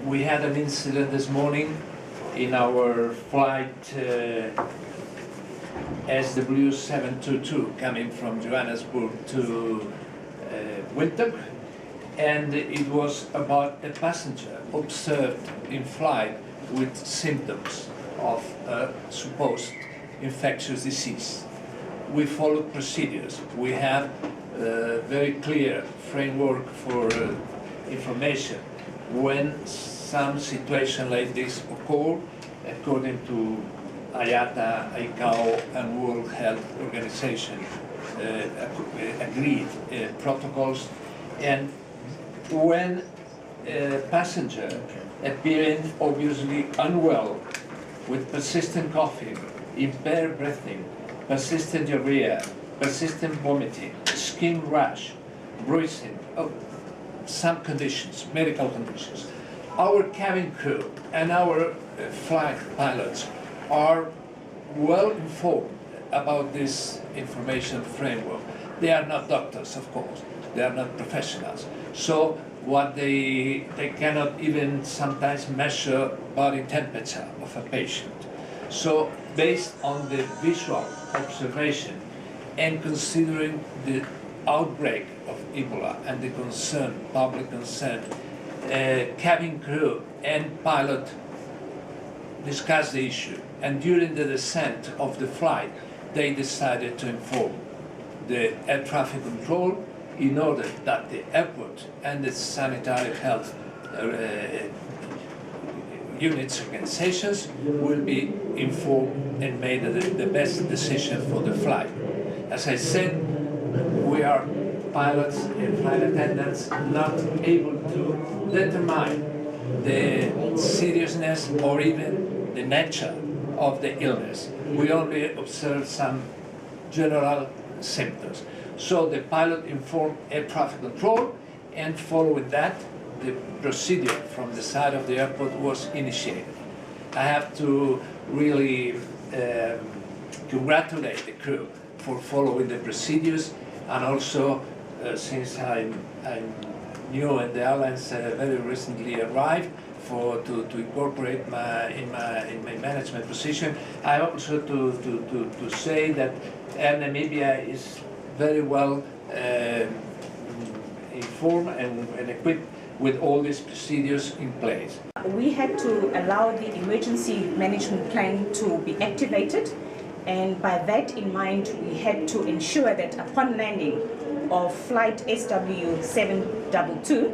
We had an incident this morning in our flight SW722 coming from Johannesburg to Windhoek, and it was about a passenger observed in flight with symptoms of a supposed infectious disease. We followed procedures. We have a very clear framework for information when some situation like this occur, according to IATA, ICAO, and World Health Organization agreed protocols. And when a passenger appearing obviously unwell with persistent coughing, impaired breathing, persistent diarrhea, persistent vomiting, skin rash, bruising, some conditions, medical conditions, our cabin crew and our flight pilots are well informed about this information framework. They are not doctors, of course. They are not professionals. So what they cannot even sometimes measure body temperature of a patient. So based on the visual observation and considering the outbreak of Ebola and the concern, public concern, cabin crew and pilot discussed the issue. And during the descent of the flight, they decided to inform the air traffic control in order that the airport and the sanitary health units, organizations will be informed and made the best decision for the flight. As I said, we are pilots and flight attendants not able to determine the seriousness or even the nature of the illness. We only observe some general symptoms. So the pilot informed air traffic control, and following that, the procedure from the side of the airport was initiated. I have to really congratulate the crew for following the procedures, and also since I'm new and the airlines very recently arrived to incorporate in my management position, I also to say that Air Namibia is very well informed and equipped with all these procedures in place. We had to allow the emergency management plan to be activated, and by that in mind, we had to ensure that upon landing of flight SW722,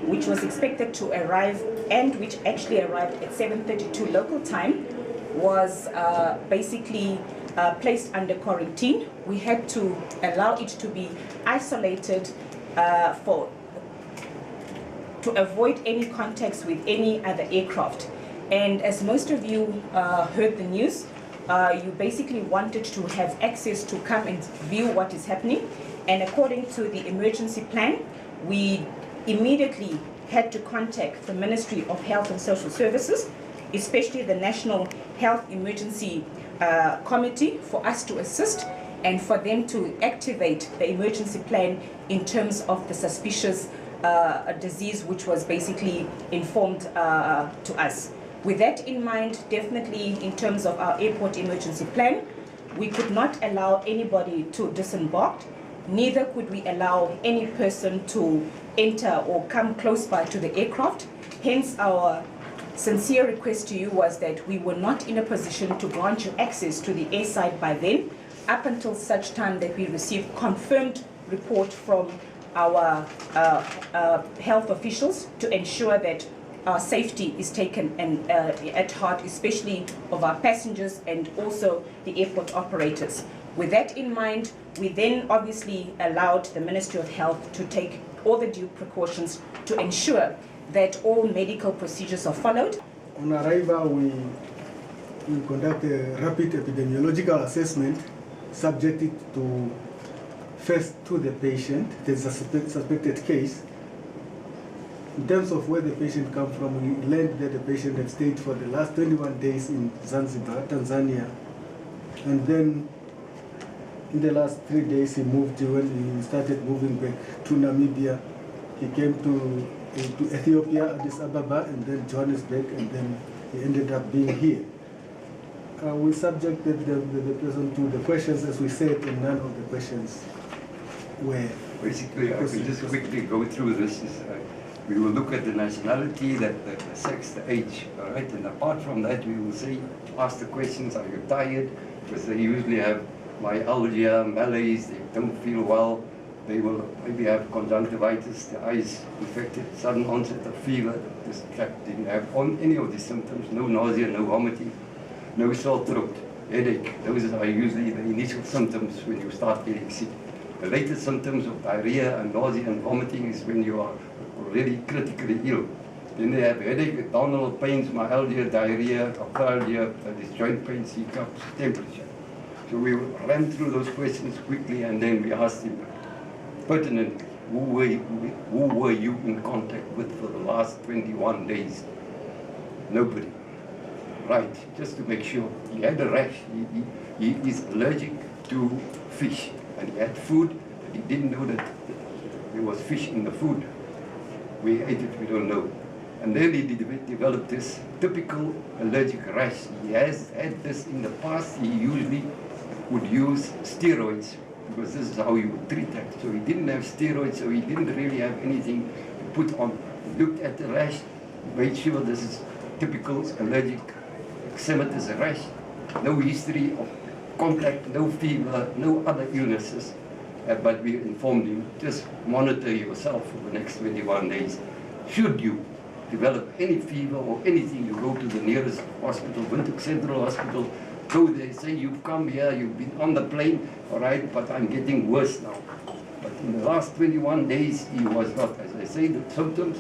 which was expected to arrive and which actually arrived at 7:32 local time, was basically placed under quarantine. We had to allow it to be isolated to avoid any contacts with any other aircraft. And as most of you heard the news, you basically wanted to have access to come and view what is happening. And according to the emergency plan, we immediately had to contact the Ministry of Health and Social Services, especially the National Health Emergency Committee, for us to assist and for them to activate the emergency plan in terms of the suspicious disease which was basically informed to us. With that in mind, definitely in terms of our airport emergency plan, we could not allow anybody to disembark, neither could we allow any person to enter or come close by to the aircraft. Hence our sincere request to you was that we were not in a position to grant you access to the airside by then, up until such time that we received confirmed report from our health officials to ensure that our safety is taken and at heart, especially of our passengers and also the airport operators. With that in mind, we then obviously allowed the Ministry of Health to take all the due precautions to ensure that all medical procedures are followed. On arrival, we conduct a rapid epidemiological assessment subjected to first to the patient. There's a suspected case. In terms of where the patient comes from, we learned that the patient had stayed for the last 21 days in Zanzibar, Tanzania. And then in the last 3 days he moved, when he started moving back to Namibia, he came to to Ethiopia, Addis Ababa, and then Johannesburg, and then he ended up being here. We subjected the person to the questions, as we said, and none of the questions were. Basically, I will just quickly go through this. We will look at the nationality, the sex, the age, all right? And apart from that, we will say, ask the questions, are you tired? Because they usually have myalgia, malaise, they don't feel well. They will maybe have conjunctivitis, the eyes infected, sudden onset of fever. This chap didn't have any of these symptoms, no nausea, no vomiting, no sore throat, headache. Those are usually the initial symptoms when you start getting sick. The latest symptoms of diarrhea and nausea and vomiting is when you are already critically ill. Then they have headache, abdominal pains, myalgia, diarrhea, arthralgia, this joint pains, hiccups, temperature. So we ran through those questions quickly, and then we asked him pertinently, who were you in contact with for the last 21 days? Nobody. Right, just to make sure. He had a rash. He is allergic to fish, and he had food, but he didn't know that there was fish in the food. We ate it, we don't know. And then he developed this typical allergic rash. He has had this in the past. He usually would use steroids, because this is how he would treat that. So he didn't have steroids, so he didn't really have anything to put on. He looked at the rash, made sure this is typical allergic eczematous rash. No history of contact, no fever, no other illnesses. But we informed him, just monitor yourself for the next 21 days. Should you develop any fever or anything, you go to the nearest hospital, Windhoek Central Hospital, go there, say you've come here, you've been on the plane, all right, but I'm getting worse now. But in the last 21 days, he was not, as I say, the symptoms